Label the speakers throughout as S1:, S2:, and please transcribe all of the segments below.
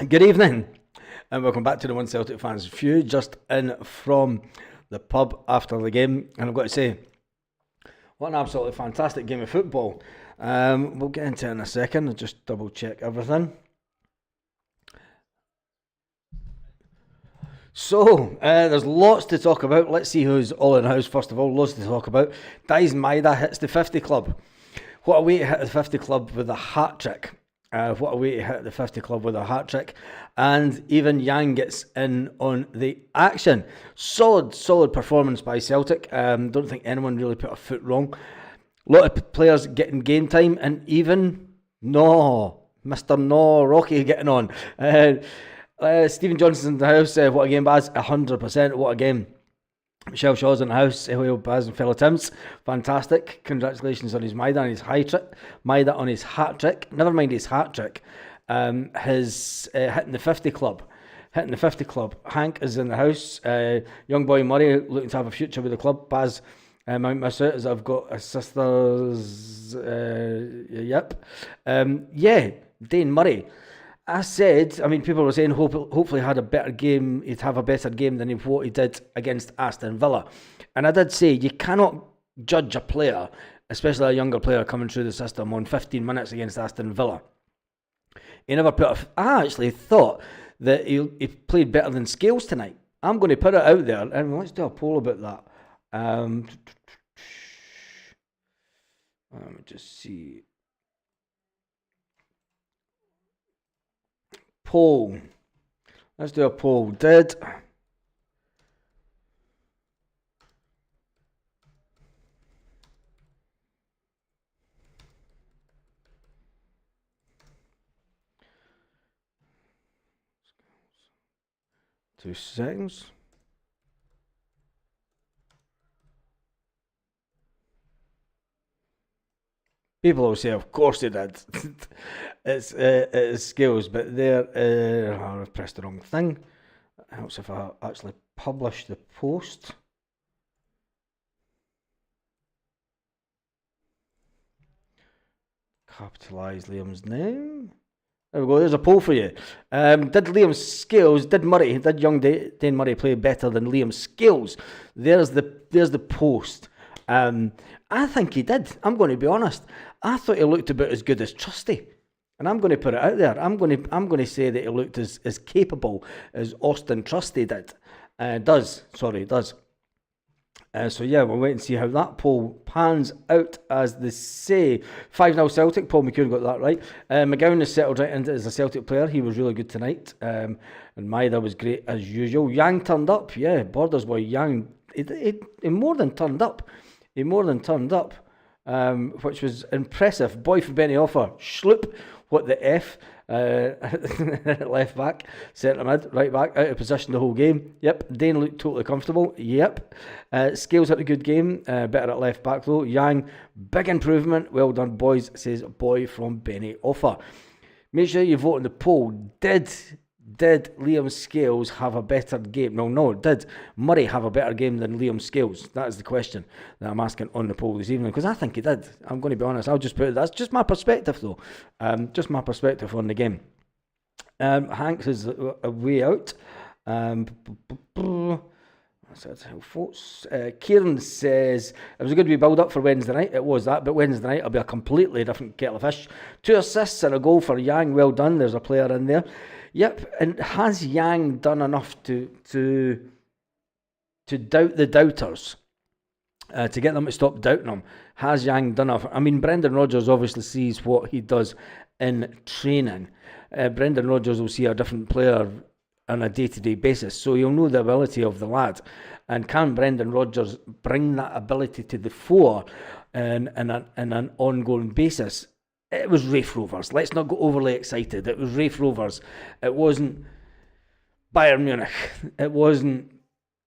S1: Good evening, and welcome back to the One Celtic Fans View. Just in from the pub after the game, and I've got to say, what an absolutely fantastic game of football. We'll get into it in a second. I'll just double check everything. So, there's lots to talk about. Let's see who's all in the house first of all. Lots to talk about. Daizen Maeda hits the 50 club. What a way to hit the 50 club with a hat-trick. What a way to hit the 50 club with a hat-trick. And even Yang gets in on the action. Solid performance by Celtic. Don't think anyone really put a foot wrong. A lot of players getting game time, and even Mr. Rocky getting on. Stephen Johnson's in the house. What a game, Baz. 100%. What a game. Michelle Shaw's in the house. Hello, Baz and fellow Tims. Fantastic. Congratulations on his Maeda on his Maeda on his hat trick. Never mind his hat trick. His hitting the 50 club. Hank is in the house. Young boy Murray looking to have a future with the club. Baz, my suit is I've got a sister's. Dane Murray. I said, people were saying hopefully had a better game. He'd have a better game than what he did against Aston Villa. And I did say, you cannot judge a player, especially a younger player coming through the system, on 15 minutes against Aston Villa. He never I actually thought that he played better than Scales tonight. I'm going to put it out there, and let's do a poll about that. Let me just see. Poll. Let's do a poll. Did two seconds. People will say, of course he did. It's Scales, but I've pressed the wrong thing. It helps if I actually publish the post. Capitalise Liam's name. There we go, there's a poll for you. Did young Dane Murray play better than Liam Scales? There's the post. I think he did. I'm going to be honest. I thought he looked about as good as Trusty. And I'm going to put it out there. I'm going to say that he looked as capable as Austin Trusty did. Does. So yeah, we'll wait and see how that poll pans out, as they say. 5-0 Celtic. Paul McCune got that right. McGowan has settled right into as a Celtic player. He was really good tonight. And Maeda was great as usual. Yang turned up. Yeah, Borders boy Yang. He more than turned up. Which was impressive. Boy from Benny Offer. Schloop. What the F? Left back, centre mid, right back, out of position the whole game. Yep. Dane looked totally comfortable. Yep. Scales had a good game, better at left back though. Yang, big improvement. Well done, boys, says boy from Benny Offer. Make sure you vote in the poll. Did Liam Scales have a better game? No. Did Murray have a better game than Liam Scales? That is the question that I'm asking on the poll this evening, because I think he did. I'm going to be honest. I'll just put it. That's just my perspective, though. Just my perspective on the game. Hanks is a way out. Kieran says it was a good wee build up for Wednesday night. It was that, but Wednesday night will be a completely different kettle of fish. 2 assists and a goal for Yang. Well done. There's a player in there. Yep, and has Yang done enough to doubt the doubters? To get them to stop doubting him? Has Yang done enough? Brendan Rodgers obviously sees what he does in training. Brendan Rodgers will see a different player on a day-to-day basis, so you'll know the ability of the lad. And can Brendan Rodgers bring that ability to the fore in an ongoing basis? It was Raith Rovers. Let's not go overly excited. It was Raith Rovers. It wasn't Bayern Munich. It wasn't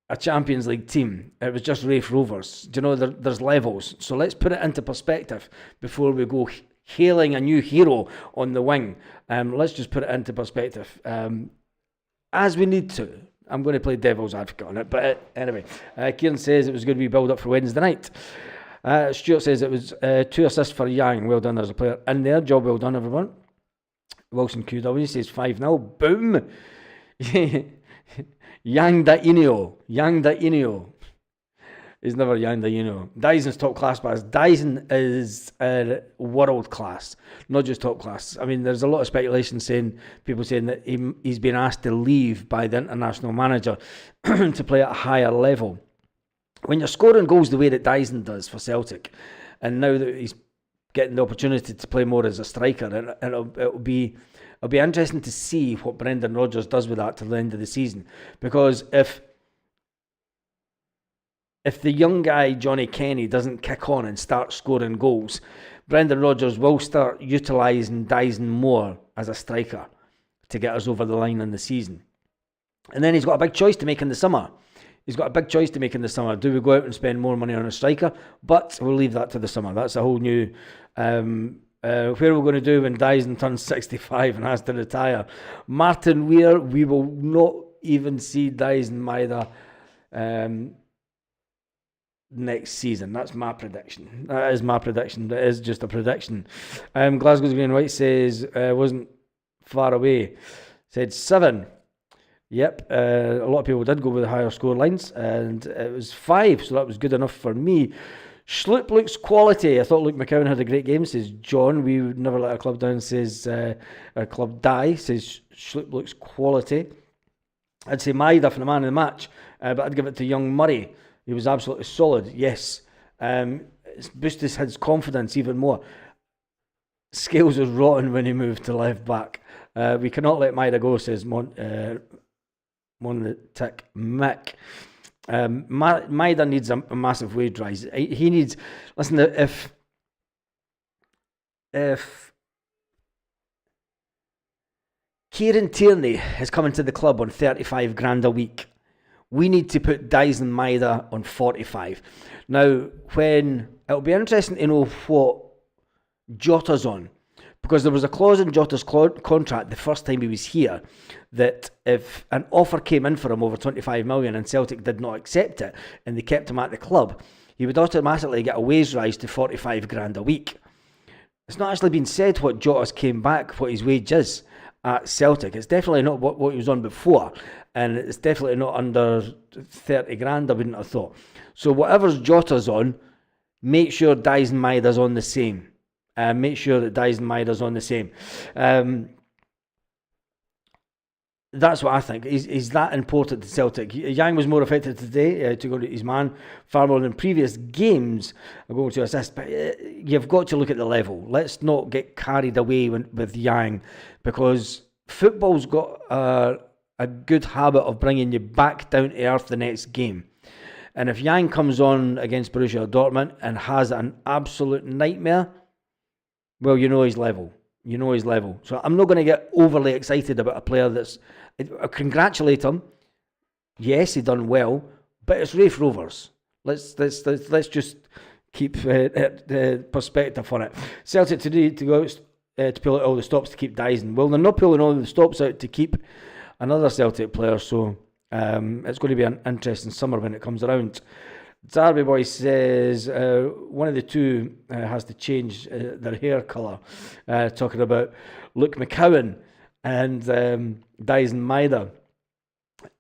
S1: a Champions League team. It was just Raith Rovers. Do you know, there's levels. So let's put it into perspective before we go hailing a new hero on the wing. Let's just put it into perspective. As we need to. I'm going to play devil's advocate on it. But anyway, Kieran says it was going to be build up for Wednesday night. Stuart says it was 2 assists for Yang. Well done, there's a player in there. Job well done, everyone. Wilson QW says 5-0. Boom. Yang Da Inio. He's never Yang Da Inio. Dyson's top class, but Dyson is world class, not just top class. I mean, there's a lot of speculation people saying that he's been asked to leave by the international manager to play at a higher level. When you're scoring goals the way that Dyson does for Celtic, and now that he's getting the opportunity to play more as a striker, and it'll be interesting to see what Brendan Rodgers does with that till the end of the season. Because if the young guy Johnny Kenny doesn't kick on and start scoring goals, Brendan Rodgers will start utilising Dyson more as a striker to get us over the line in the season. And then he's got a big choice to make in the summer. Do we go out and spend more money on a striker? But we'll leave that to the summer. That's a whole new... where are we going to do when Dyson turns 65 and has to retire? Martin Weir, we will not even see Dyson Maeda next season. That's my prediction. That is my prediction. That is just a prediction. Glasgow's Green and White says wasn't far away. Said 7. Yep, a lot of people did go with the higher score lines, and it was 5, so that was good enough for me. Schlupp looks quality. I thought Luke McCowan had a great game, says John. We would never let our club down, says our club die, says Schlupp looks quality. I'd say Maeda for the man of the match, but I'd give it to young Murray. He was absolutely solid, yes. It's boosted his confidence even more. Scales was rotten when he moved to left back. We cannot let Maeda go, says Monetic Mick. Maeda needs a massive wage rise. He needs... Listen, if Kieran Tierney is coming to the club on 35 grand a week, we need to put Dyson Maeda on 45. Now, it'll be interesting to know what Jota's on, because there was a clause in Jota's contract the first time he was here that if an offer came in for him over 25 million and Celtic did not accept it and they kept him at the club, he would automatically get a wage rise to 45 grand a week. It's not actually been said what Jota's came back, what his wage is at Celtic. It's definitely not what he was on before, and it's definitely not under 30 grand, I wouldn't have thought. So whatever's Jota's on, make sure Dyson Maeda's on the same. Make sure that Dyson Maeda's on the same. That's what I think. Is that important to Celtic? Yang was more effective today to go to his man far more than previous games. I'm going to assist, but you've got to look at the level. Let's not get carried away with Yang, because football's got a good habit of bringing you back down to earth the next game. And if Yang comes on against Borussia Dortmund and has an absolute nightmare, well, you know his level. So I'm not going to get overly excited about a player that's... I congratulate him. Yes, he done well, but it's Raith Rovers. Let's just keep perspective on it. Celtic today to go out to pull out all the stops to keep Dyson. Well, they're not pulling all the stops out to keep another Celtic player, so it's going to be an interesting summer when it comes around. Derby Boy says one of the two has to change their hair colour, talking about Luke McCowan and Dyson Maeda.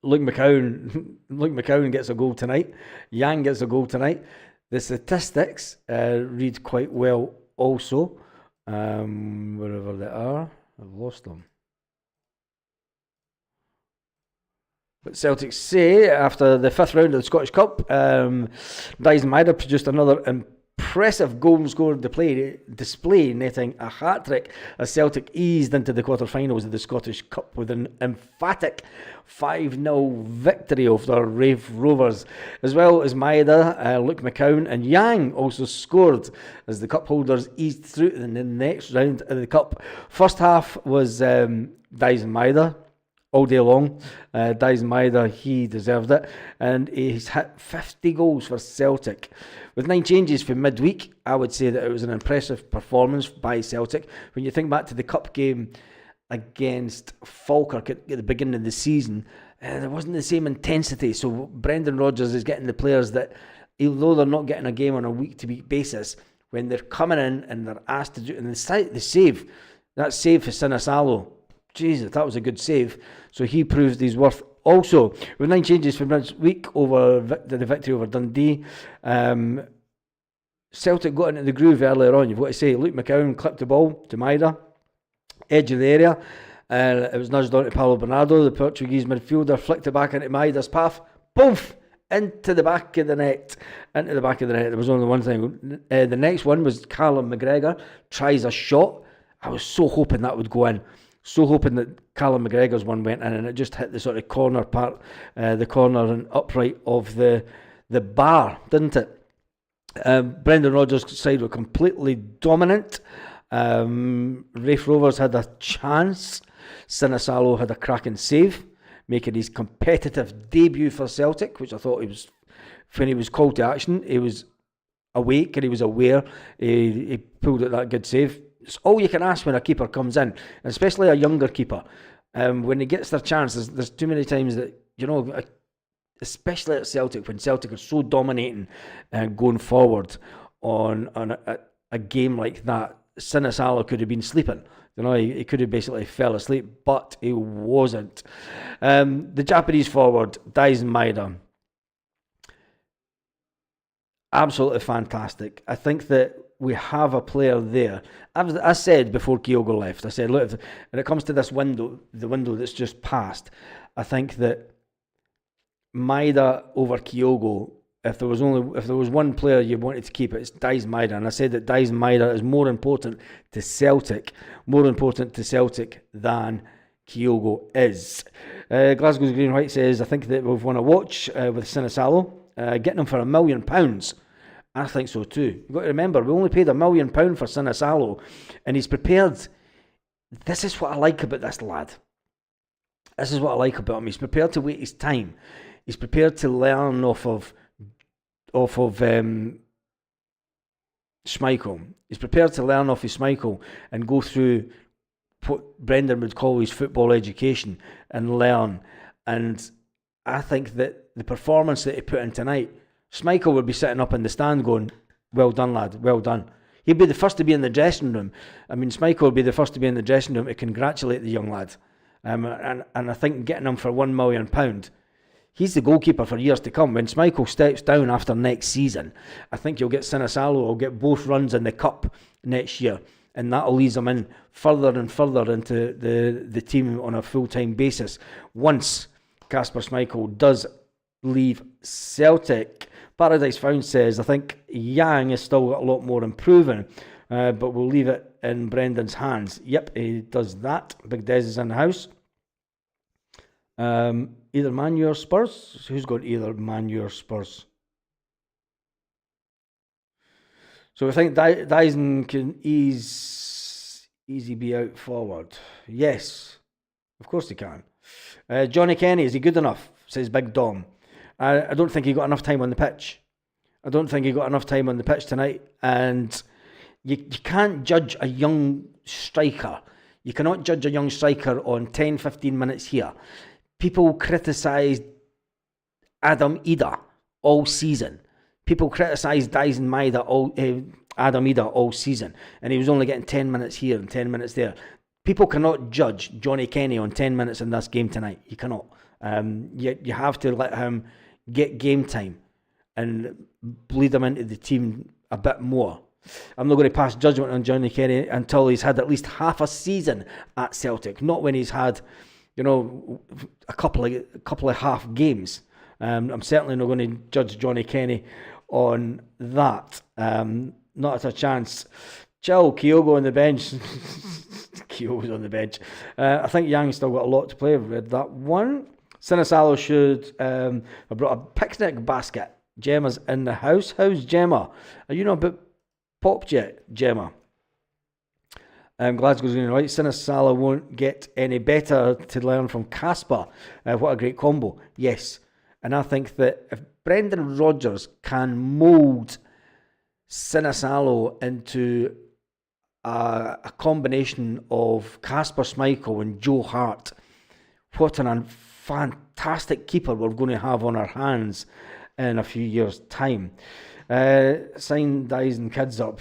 S1: Luke McCowan gets a goal tonight. Yang gets a goal tonight. The statistics read quite well also. Wherever they are, I've lost them. But Celtic say after the 5th round of the Scottish Cup, Dyson Maeda produced another impressive goal scored display, netting a hat-trick as Celtic eased into the quarter-finals of the Scottish Cup with an emphatic 5-0 victory over Raith Rovers. As well as Maeda, Luke McCowan and Yang also scored as the cup holders eased through in the next round of the Cup. First half was Dyson Maeda all day long. Dyson Maeda, he deserved it, and he's hit 50 goals for Celtic. With 9 changes for midweek, I would say that it was an impressive performance by Celtic. When you think back to the cup game against Falkirk at the beginning of the season, there wasn't the same intensity. So Brendan Rodgers is getting the players that, although they're not getting a game on a week-to-week basis, when they're coming in and they're asked to do it, and they save, That save for Sinisalo, Jesus, that was a good save. So he proves his worth. Also, with 9 changes for this week over the victory over Dundee, Celtic got into the groove earlier on. You've got to say, Luke McCowan clipped the ball to Maida, edge of the area. It was nudged on to Paulo Bernardo, the Portuguese midfielder, flicked it back into Maida's path. Poof! Into the back of the net. Into the back of the net. There was only one thing. The next one was Callum McGregor tries a shot. I was so hoping that would go in. So hoping that Callum McGregor's one went in and it just hit the sort of corner part, the corner and upright of the bar, didn't it? Brendan Rodgers' side were completely dominant. Raith Rovers had a chance. Sinisalo had a cracking save, making his competitive debut for Celtic, which I thought he was, when he was called to action, he was awake and he was aware. He pulled out that good save. It's all you can ask when a keeper comes in, especially a younger keeper. When he gets their chance, there's too many times that, especially at Celtic, when Celtic are so dominating going forward on a game like that, Sinisalo could have been sleeping. He could have basically fell asleep, but he wasn't. The Japanese forward, Daisen Maeda, absolutely fantastic. I think that we have a player there. I said before Kyogo left, I said, look, when it comes to this window, the window that's just passed, I think that Maeda over Kyogo, if there was one player you wanted to keep, it's Daisen Maeda. And I said that Daisen Maeda is more important to Celtic than Kyogo is. Glasgow's Green and White says, I think that we've won a watch with Sinisalo, getting him for £1 million. I think so too. You've got to remember, we only paid £1 million for Sinisalo, and he's prepared. This is what I like about this lad. This is what I like about him. He's prepared to wait his time. He's prepared to learn off of Schmeichel. He's prepared to learn off of Schmeichel and go through what Brendan would call his football education and learn. And I think that the performance that he put in tonight, Schmeichel would be sitting up in the stand going, well done, lad, well done. He'd be the first to be in the dressing room. I mean, Schmeichel would be the first to be in the dressing room to congratulate the young lad. And I think getting him for £1 million, he's the goalkeeper for years to come. When Schmeichel steps down after next season, I think you'll get Sinisalo, will get both runs in the cup next year. And that'll ease him in further and further into the team on a full-time basis. Once Kasper Schmeichel does leave Celtic, Paradise Found says, I think Yang has still got a lot more improving, but we'll leave it in Brendan's hands. Yep, he does that. Big Des is in the house. Either Man U or Spurs? Who's got either Man U or Spurs? So I think Daisen can easy be out forward. Yes, of course he can. Johnny Kenny, is he good enough? Says Big Dom. I don't think he got enough time on the pitch. I don't think he got enough time on the pitch tonight. And you can't judge a young striker. You cannot judge a young striker on 10, 15 minutes here. People criticised Adam Ida all season. People criticised Daisen Maeda Adam Ida all season. And he was only getting 10 minutes here and 10 minutes there. People cannot judge Johnny Kenny on 10 minutes in this game tonight. You cannot. You have to let him get game time and bleed him into the team a bit more. I'm not going to pass judgment on Johnny Kenny until he's had at least half a season at Celtic, not when he's had, a couple of half games. I'm certainly not going to judge Johnny Kenny on that. Not at a chance. Chill, Kyogo on the bench. Kyogo's on the bench. I think Yang's still got a lot to play with that one. Sinisalo should have brought a picnic basket. Gemma's in the house. How's Gemma? Are you not a bit popped yet, Gemma? Glasgow's Green and White. Sinisalo won't get any better to learn from Kasper. What a great combo. Yes. And I think that if Brendan Rodgers can mould Sinisalo into a combination of Kasper Schmeichel and Joe Hart, what an fantastic keeper we're going to have on our hands in a few years' time. Sign Daisen kids up,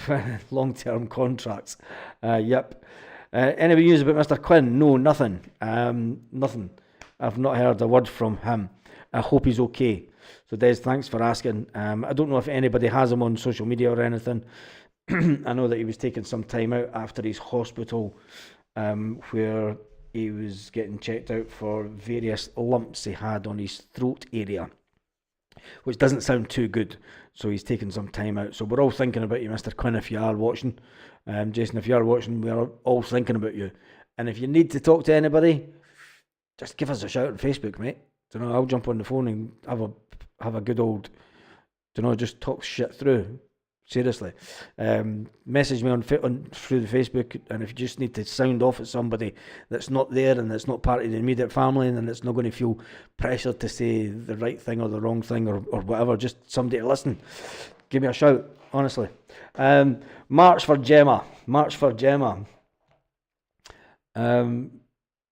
S1: long-term contracts. Yep. Any news about Mr. Quinn? No, nothing. Nothing. I've not heard a word from him. I hope he's okay. So Des, thanks for asking. I don't know if anybody has him on social media or anything. I know that he was taking some time out after his hospital, where he was getting checked out for various lumps he had on his throat area, which doesn't sound too good. So he's taking some time out. So we're all thinking about you, Mr. Quinn, if you are watching. Jason, if you are watching, we're all thinking about you. And if you need to talk to anybody, just give us a shout on Facebook, mate. I'll jump on the phone and have a good old, just talk shit through. Seriously, message me on through the Facebook, and if you just need to sound off at somebody that's not there and that's not part of the immediate family, and that's not going to feel pressured to say the right thing or the wrong thing or whatever, just somebody to listen, give me a shout, honestly. March for Gemma.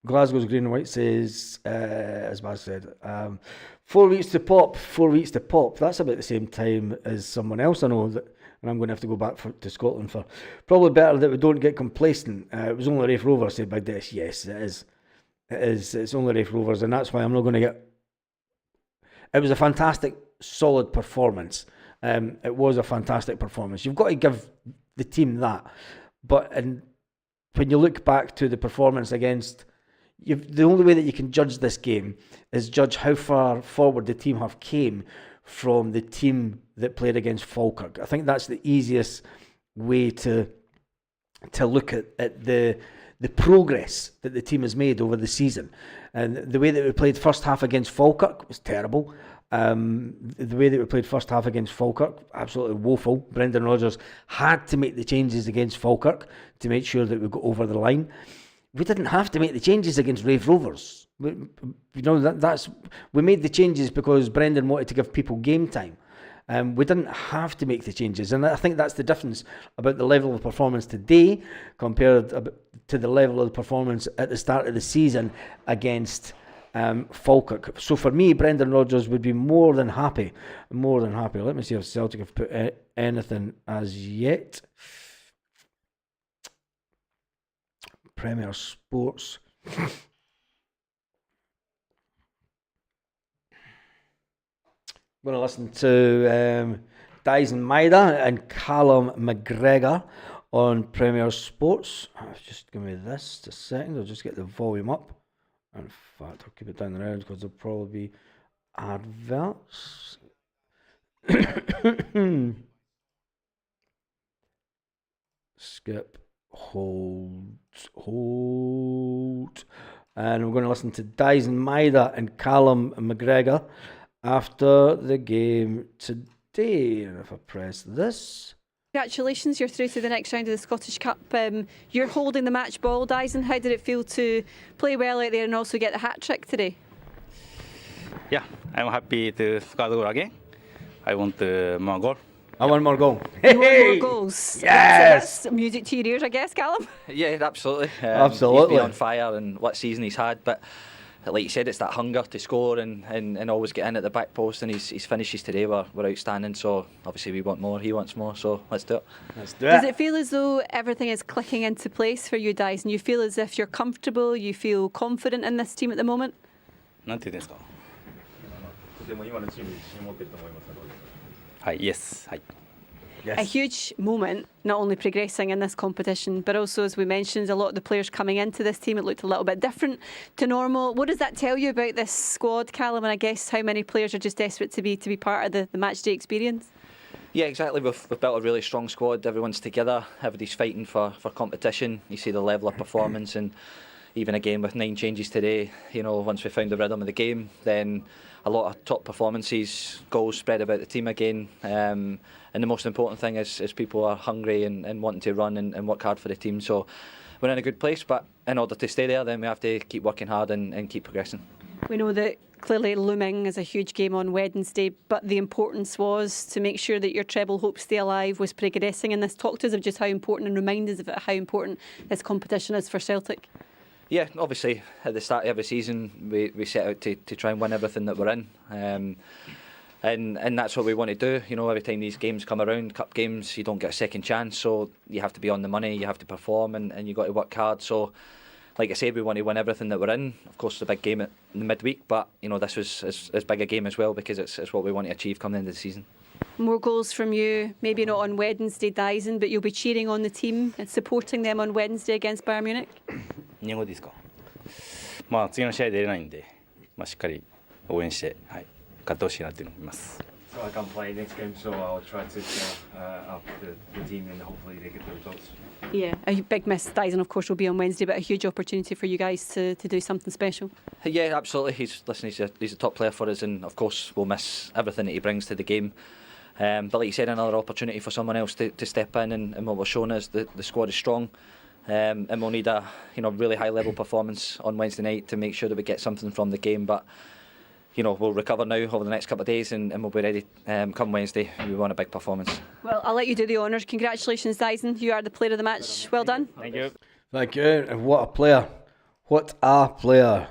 S1: Glasgow's Green and White says, as Baz said, 4 weeks to pop. That's about the same time as someone else I know that. And I'm going to have to go back to Scotland for. Probably better that we don't get complacent. It was only Raith Rovers, said by Des. Yes, it is. It's only Raith Rovers, and that's why I'm not going to get. It was a fantastic, solid performance. It was a fantastic performance. You've got to give the team that. But when you look back to the performance against. The only way that you can judge this game is judge how far forward the team have came from the team that played against Falkirk. I think that's the easiest way to look at the progress that the team has made over the season. And the way that we played first half against Falkirk was terrible. The way that we played first half against Falkirk, absolutely woeful. Brendan Rodgers had to make the changes against Falkirk to make sure that we got over the line. We didn't have to make the changes against Raith Rovers. We made the changes because Brendan wanted to give people game time. We didn't have to make the changes, and I think that's the difference about the level of performance today compared to the level of performance at the start of the season against Falkirk. So for me, Brendan Rodgers would be more than happy. Let me see if Celtic have put anything as yet. Premier Sports. I'm going to listen to Dyson Maida and Callum McGregor on Premier Sports. Just give me this a second. I'll just get the volume up. In fact, I'll keep it down the round because there'll probably be adverts. Skip. Hold. And we're going to listen to Dyson Maida and Callum McGregor after the game today. And if I press this.
S2: Congratulations, you're through to the next round of the Scottish Cup. You're holding the match ball, Dyson. How did it feel to play well out there and also get the hat-trick today?
S3: Yeah, I'm happy to score again. I want more goal.
S1: I want more goal.
S2: You want more goals?
S1: Yes!
S2: So that's music to your ears, I guess, Callum?
S3: Yeah, absolutely.
S1: Absolutely.
S3: He's been on fire and what season he's had, but like you said, it's that hunger to score and always get in at the back post, and his finishes today were outstanding, so obviously we want more, he wants more, so let's do it.
S2: Does it feel as though everything is clicking into place for you, Dyson? You feel as if you're comfortable, you feel confident in this team at the moment?
S3: なんて言うんですか? Yes.
S2: A huge moment, not only progressing in this competition, but also, as we mentioned, a lot of the players coming into this team, it looked a little bit different to normal. What does that tell you about this squad, Callum? And I guess how many players are just desperate to be part of the match day experience?
S3: Yeah, exactly. We've built a really strong squad. Everyone's together. Everybody's fighting for competition. You see the level of performance, and even again with 9 changes today, once we found the rhythm of the game, then a lot of top performances, goals spread about the team again. And the most important thing is people are hungry and wanting to run and work hard for the team. So we're in a good place, but in order to stay there, then we have to keep working hard and keep progressing.
S2: We know that clearly looming is a huge game on Wednesday, but the importance was to make sure that your treble hopes stay alive, was progressing in this. Talk to us of just how important, and remind us of how important this competition is for Celtic.
S3: Yeah, obviously at the start of every season we set out to try and win everything that we're in. And that's what we want to do. You know, every time these games come around, cup games, you don't get a second chance, so you have to be on the money, you have to perform, and you got to work hard. So, like I said, we want to win everything that we're in. Of course, it's a big game in the midweek, but you know, this was as big a game as well, because it's what we want to achieve coming into the season.
S2: More goals from you, maybe not on Wednesday, Dyson, but you'll be cheering on the team and supporting them on Wednesday against Bayern Munich.
S4: 日本語ですか。まあ次の試合出れないんで、まあしっかり応援して、はい、勝ってほしいなと思います。
S5: So I can't play next game, so I'll try to up the team and hopefully they get the results.
S2: Yeah, a big miss. Dyson, of course, will be on Wednesday, but a huge opportunity for you guys to do something special.
S3: Yeah, absolutely. He's a top player for us, and of course we'll miss everything that he brings to the game. But like you said, another opportunity for someone else to step in, and what we're showing is the squad is strong, and we'll need a really high level performance on Wednesday night to make sure that we get something from the game. But we'll recover now over the next couple of days, and we'll be ready come Wednesday. We want a big performance.
S2: Well, I'll let you do the honours. Congratulations, Dyson. You are the player of the match. Well done.
S4: Thank you.
S1: Thank you. And what a player. What a player.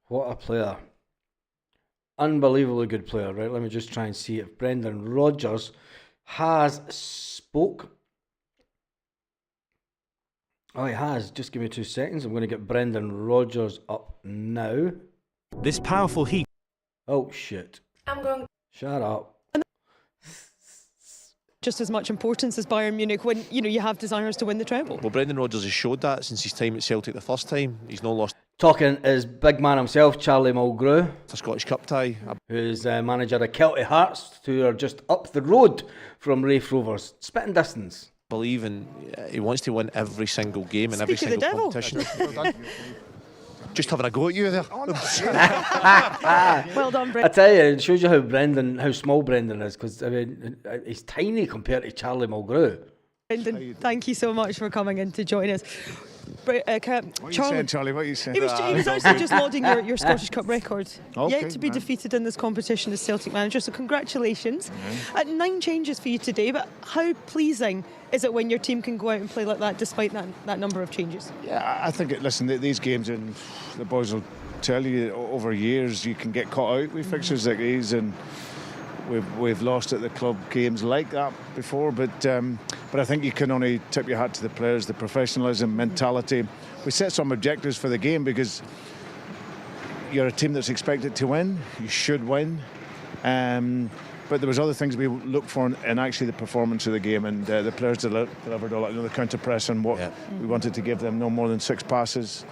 S1: What a player. Unbelievably good player. Right, let me just try and see if Brendan Rodgers has spoke. Oh, he has. Just give me 2 seconds. I'm going to get Brendan Rodgers up now.
S6: This powerful heat.
S1: Oh, shit.
S7: I'm going.
S1: Shut up.
S8: Just as much importance as Bayern Munich when you have desires to win the treble.
S6: Well, Brendan Rodgers has showed that since his time at Celtic the first time. He's not lost
S1: Talking is big man himself, Charlie Mulgrew,
S6: a Scottish Cup tie.
S1: who's manager of Celtic Hearts, who are just up the road from Raith Rovers, spitting distance.
S6: Believe in. He wants to win every single game and every
S8: Speak of the
S6: single
S8: devil.
S6: competition. Just having a go at you there.
S8: Well done,
S1: I
S8: Brendan.
S1: tell you, it shows you how small Brendan is, because I mean, he's tiny compared to Charlie Mulgrew.
S8: Thank you so much for coming in to join us.
S9: What you saying, Charlie? What you saying?
S8: He was actually just lauding your Scottish Cup record.
S9: Okay,
S8: Yet to be defeated in this competition as Celtic manager, so congratulations. 9 changes for you today, but how pleasing is it when your team can go out and play like that despite that number of changes?
S9: Yeah, I think, listen, these games, and the boys will tell you, over years you can get caught out with fixtures like these, and we've lost at the club games like that before, but I think you can only tip your hat to the players, the professionalism, mentality. We set some objectives for the game because you're a team that's expected to win. You should win, but there was other things we looked for in actually the performance of the game, and the players delivered all that. The counter press and what we wanted to give them, no more than 6 passes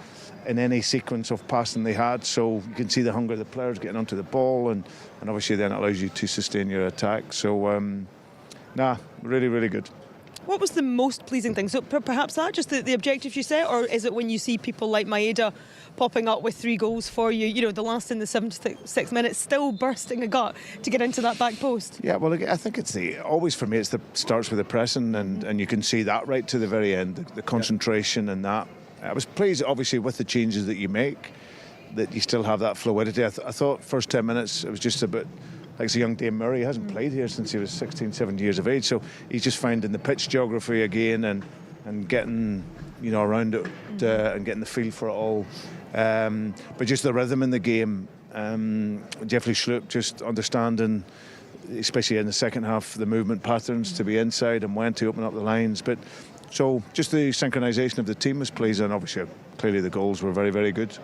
S9: in any sequence of passing they had, so you can see the hunger of the players getting onto the ball, and obviously then it allows you to sustain your attack. So really, really good.
S8: What was the most pleasing thing? So perhaps that, just the objectives you set, or is it when you see people like Maeda popping up with 3 goals for you, the last in the 76 minutes, still bursting a gut to get into that back post?
S9: Yeah, well, I think it's always for me, starts with the pressing, and you can see that right to the very end, the concentration and that. I was pleased, obviously, with the changes that you make, that you still have that fluidity. I thought first 10 minutes, it was just a bit like it's a young Dame Murray. He hasn't played here since he was 16, 17 years of age, so he's just finding the pitch geography again and getting around it and getting the feel for it all. But just the rhythm in the game, Jeffrey Schlupp just understanding, especially in the second half, the movement patterns to be inside and when to open up the lines. But so just the synchronisation of the team was pleasing. Obviously, clearly the goals were very, very good.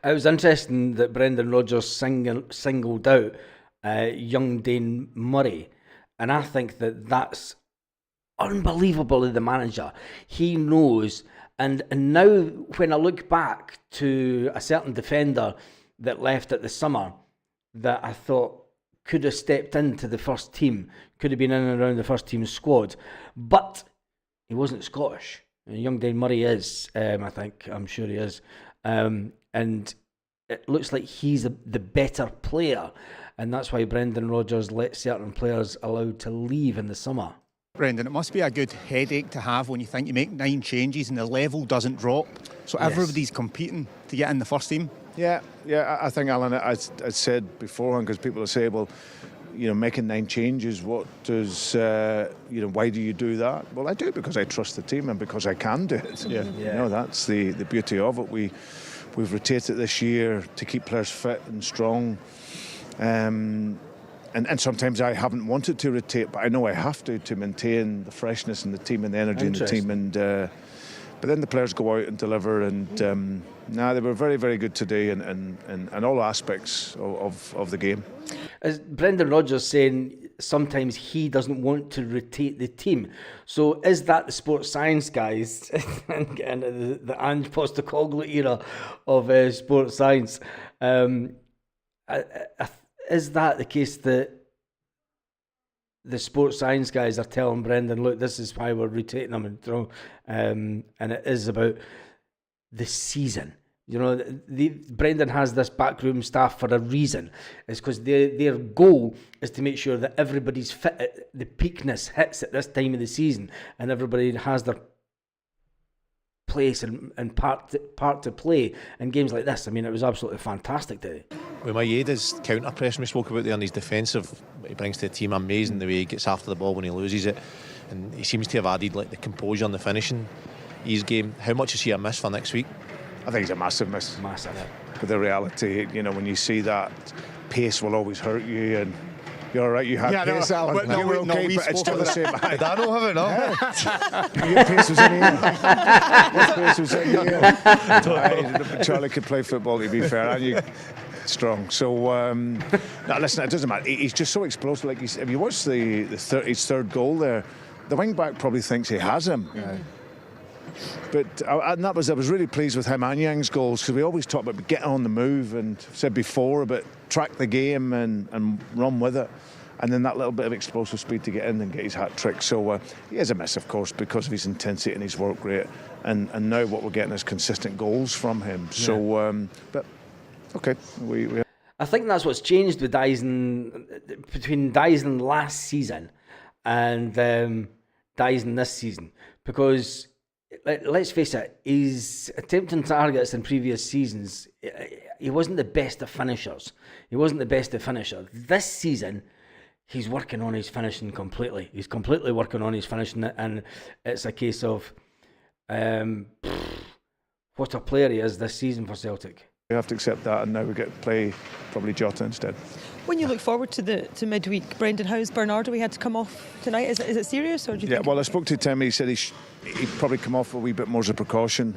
S1: It was interesting that Brendan Rodgers singled out young Dane Murray, and I think that's unbelievably the manager. He knows, and now when I look back to a certain defender that left at the summer that I thought could have stepped into the first team, could have been in and around the first team squad, but he wasn't Scottish. Young Dane Murray is, I'm sure he is. And it looks like he's the better player. And that's why Brendan Rodgers let certain players allowed to leave in the summer.
S10: Brendan, it must be a good headache to have when you think you make 9 changes and the level doesn't drop. So everybody's competing to get in the first team.
S9: Yeah, I think, Alan, I said beforehand, because people will say, well, making 9 changes. What does, why do you do that? Well, I do it because I trust the team and because I can do it.
S1: Yeah.
S9: That's the beauty of it. We've rotated this year to keep players fit and strong. And sometimes I haven't wanted to rotate, but I know I have to maintain the freshness in the team and the energy in the team. And but then the players go out and deliver. And they were very, very good today in all aspects of the game.
S1: As Brendan Rodgers saying, sometimes he doesn't want to rotate the team. So is that the sports science guys and the Ange Postecoglou era of sports science? Is that the case that the sports science guys are telling Brendan, look, this is why we're rotating them, and it is about the season? Brendan has this backroom staff for a reason. It's because their goal is to make sure that everybody's fit, the peakness hits at this time of the season, and everybody has their place and part to play in games like this. I mean, it was absolutely fantastic today.
S6: With Maeda's counter-pressing we spoke about there, and his defensive, he brings to the team, amazing the way he gets after the ball when he loses it, and he seems to have added the composure and the finishing his game. How much is he a miss for next week?
S9: I think he's a massive miss.
S1: Massive.
S9: But the reality, when you see that, pace will always hurt you, and you're all right, you had pace, Alan.
S6: But
S9: you were okay, but it's still the same.
S6: Did I not have it, no?
S9: Your pace was in here. Your pace was in here. Charlie could play football, to be fair, and you strong. So, listen, it doesn't matter. He's just so explosive. Like if you watch his third goal there, the wing back probably thinks he has him. Yeah. But I was really pleased with him and Yang's goals, because we always talk about getting on the move, and I've said before about track the game and run with it, and then that little bit of explosive speed to get in and get his hat trick. So he is a miss, of course, because of his intensity and his work rate, and now what we're getting is consistent goals from him. Yeah. So, but okay, we
S1: I think that's what's changed with Dyson, between Dyson last season and Dyson this season, because let's face it, his attempting targets in previous seasons, he wasn't the best of finishers. This season, he's working on his finishing completely. He's completely working on his finishing, and it's a case of what a player he is this season for Celtic.
S9: We have to accept that, and now we get to play probably Jota instead.
S8: When you look forward to midweek, Brendan, how's Bernardo? He had to come off tonight. Is it serious, or do you think?
S9: Well, I spoke to Tim. He said he'd probably come off a wee bit more as a precaution.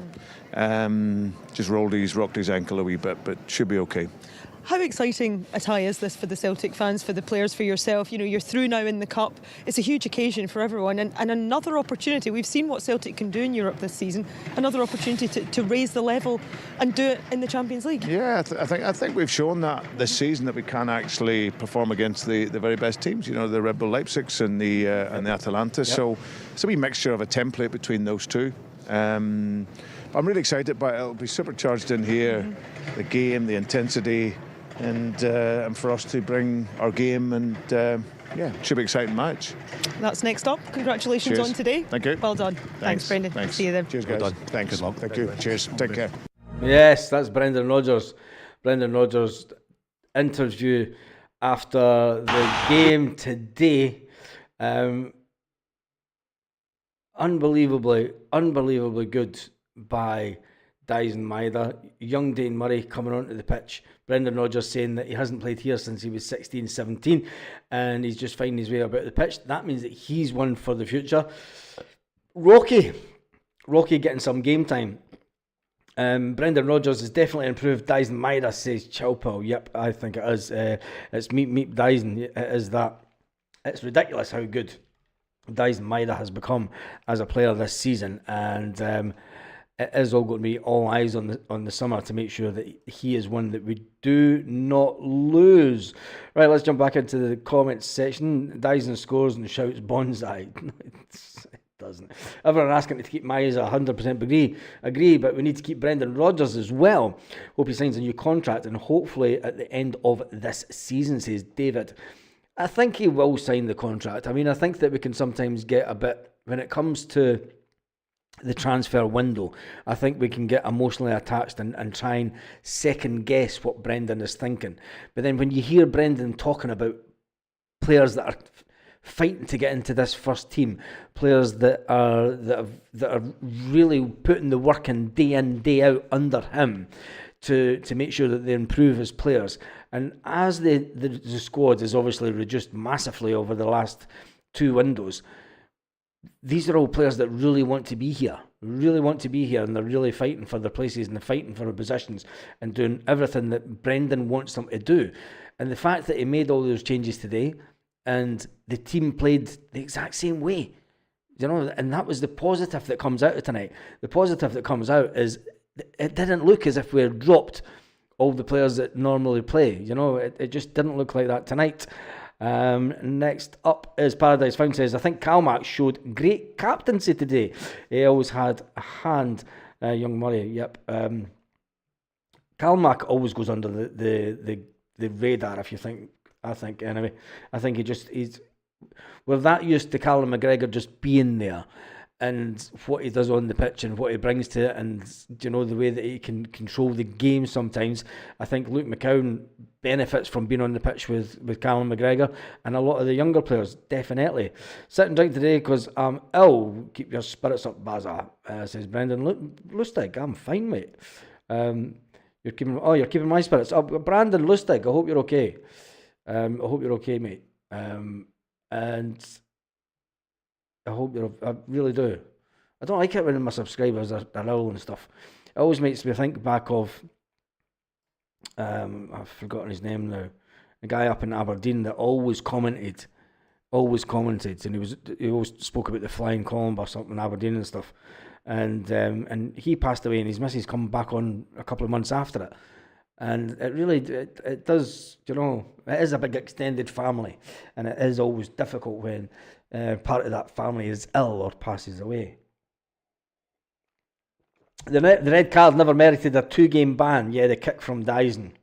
S9: Just rocked his ankle a wee bit, but should be okay.
S8: How exciting a tie is this for the Celtic fans, for the players, for yourself? You're through now in the Cup. It's a huge occasion for everyone, and another opportunity. We've seen what Celtic can do in Europe this season. Another opportunity to raise the level and do it in the Champions League. Yeah,
S9: I think we've shown that this season, that we can actually perform against the very best teams. The Red Bull Leipzigs and the Atalanta. Yep. So it's a wee mixture of a template between those two. I'm really excited by it. It'll be supercharged in here. Mm-hmm. The game, the intensity. And for us to bring our game, and it should be an exciting match.
S8: That's next up. Congratulations on today.
S9: Thank you.
S8: Well done. Thanks Brendan.
S9: Thanks.
S8: See you then.
S9: Cheers, guys.
S6: Well done.
S9: Thanks.
S6: Good luck.
S9: Thank you. Cheers. Take care.
S1: Yes, that's Brendan Rodgers. Brendan Rodgers' interview after the game today. Unbelievably good by Dyson Maeda. Young Dane Murray coming onto the pitch. Brendan Rodgers saying that he hasn't played here since he was 16, 17, and he's just finding his way about the pitch. That means that he's one for the future. Rocky getting some game time. Brendan Rodgers has definitely improved. Dyson Maeda says Chowpal. Yep, I think it is. It's meep Dyson. It is that. It's ridiculous how good Dyson Maeda has become as a player this season, and it is all going to be all eyes on the summer to make sure that he is one that we do not lose. Right, let's jump back into the comments section. Dyson scores and shouts bonsai. It doesn't. Everyone asking to keep Maeda 100% agree, but we need to keep Brendan Rodgers as well. Hope he signs a new contract, and hopefully at the end of this season, says David. I think he will sign the contract. I mean, I think that we can sometimes get a bit, when it comes to the transfer window, I think we can get emotionally attached and try and second guess what Brendan is thinking. But then when you hear Brendan talking about players that are fighting to get into this first team, players that are really putting the work in, day out under him to make sure that they improve as players. And as the squad is obviously reduced massively over the last 2 windows, these are all players that really want to be here, and they're really fighting for their places and they're fighting for their positions and doing everything that Brendan wants them to do. And the fact that he made all those changes today and the team played the exact same way, and that was the positive that comes out of tonight. The positive that comes out is it didn't look as if we had dropped all the players that normally play. It just didn't look like that tonight. Next up is Paradise Found says, I think Calmac showed great captaincy today. He always had a hand. Young Murray, yep. Calmac always goes under the radar, if you think. I think anyway. I think we're that used to Callum McGregor just being there and what he does on the pitch and what he brings to it, and the way that he can control the game sometimes. I think Luke McCown benefits from being on the pitch with Callum McGregor, and a lot of the younger players definitely. Sit and drink today because I'm ill. Keep your spirits up, Baza, says Brendan Lustig. I'm fine, mate. You're keeping my spirits up. Brandon Lustig, I hope you're okay. I hope you're okay, mate. And I hope I really do. I don't like it when my subscribers are ill and stuff. It always makes me think back of, I've forgotten his name now, a guy up in Aberdeen that always commented, and he always spoke about the flying column or something in Aberdeen and stuff. And he passed away, and his missus come back on a couple of months after it. And it really, it does, it is a big extended family, and it is always difficult when part of that family is ill or passes away. The red card never merited a 2-game ban. Yeah, the kick from Dyson.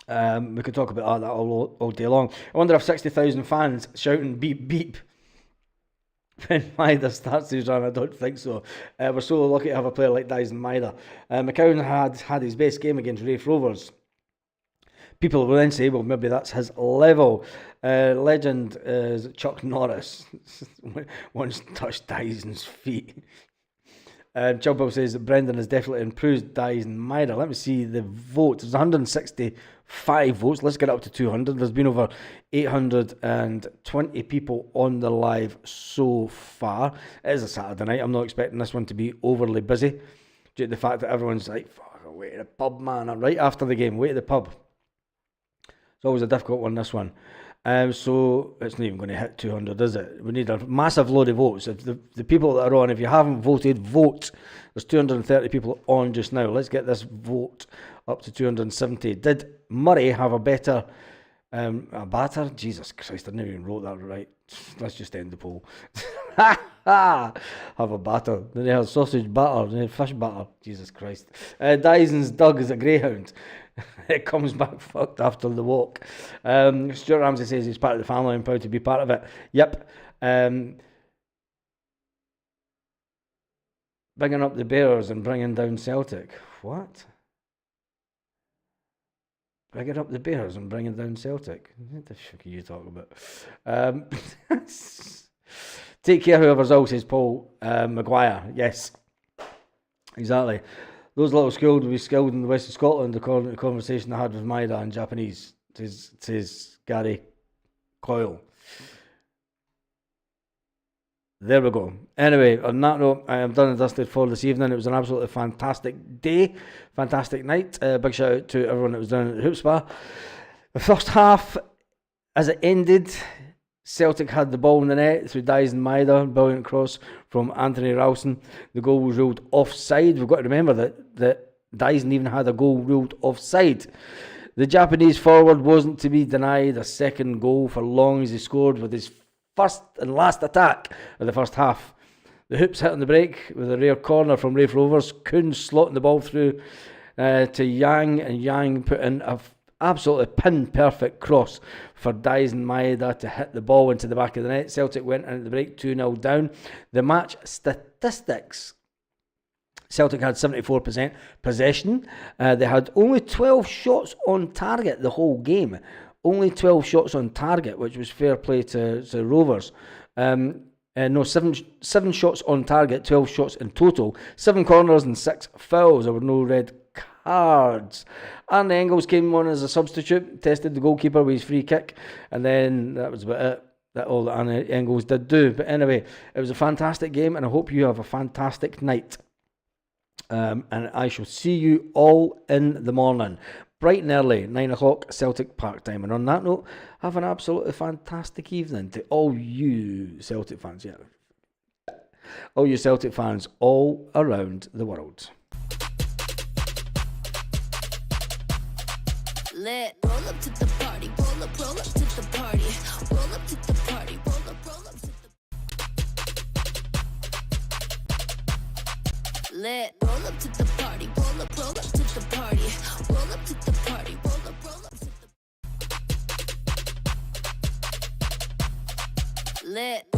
S1: We could talk about that all day long. I wonder if 60,000 fans shouting beep beep when Maida starts his run. I don't think so. We're so lucky to have a player like Dyson Maida. McCown had his best game against Raith Rovers. People will then say, well, maybe that's his level. Legend is Chuck Norris. Once touched Dyson's feet. Chubbo says that Brendan has definitely improved Dyson Maida. Let me see the votes. There's 165 votes. Let's get up to 200. There's been over 820 people on the live so far. It is a Saturday night. I'm not expecting this one to be overly busy due to the fact that everyone's like, fuck, I'll wait at the pub, man. Right after the game, wait at the pub. It's always a difficult one, this one. So it's not even going to hit 200, is it? We need a massive load of votes. If the people that are on, if you haven't voted, vote. There's 230 people on just now. Let's get this vote up to 270. Did Murray have a better a batter? Jesus Christ, I never even wrote that right. Let's just end the poll. Have a batter. Then they have sausage batter, then fish batter. Jesus Christ. Dyson's dog is a greyhound. It comes back fucked after the walk. Stuart Ramsey says he's part of the family and proud to be part of it. Yep. Bringing up the Bears and bringing down Celtic. What? Bringing up the Bears and bringing down Celtic? What the fuck are you talking about? Take care, whoever's out, says Paul Maguire. Yes, exactly. Those little skilled will be skilled in the west of Scotland, according to the conversation I had with Maida in Japanese, says Gary Coyle. There we go. Anyway, on that note, I am done and dusted for this evening. It was an absolutely fantastic day, fantastic night. Big shout out to everyone that was down at the Hoop Spa. The first half, as it ended, Celtic had the ball in the net through Dyson Maida, brilliant cross from Anthony Ralston. The goal was ruled offside. We've got to remember that Dyson even had a goal ruled offside. The Japanese forward wasn't to be denied a second goal for long as he scored with his first and last attack of the first half. The hoops hit on the break with a rare corner from Raith Rovers. Kuhn slotting the ball through to Yang, and Yang put in a absolutely pin-perfect cross for Dyson Maeda to hit the ball into the back of the net. Celtic went in at the break 2-0 down. The match statistics. Celtic had 74% possession. They had only 12 shots on target the whole game. only 12 shots on target, which was fair play to Rovers. No, seven shots on target, 12 shots in total, 7 corners and 6 fouls. There were no red cards. And Engels came on as a substitute, tested the goalkeeper with his free kick, and then that was about it. That's all that Anna Engels did do. But anyway, it was a fantastic game, and I hope you have a fantastic night. And I shall see you all in the morning, bright and early, 9 o'clock Celtic Park time. And on that note, have an absolutely fantastic evening to all you Celtic fans. Yeah, all you Celtic fans all around the world.
S7: Lit. Roll up to the party, roll up to the party, roll up to the party, roll up to the lit. Roll up to the party, roll up to the party, roll up to the party, roll up to the lit.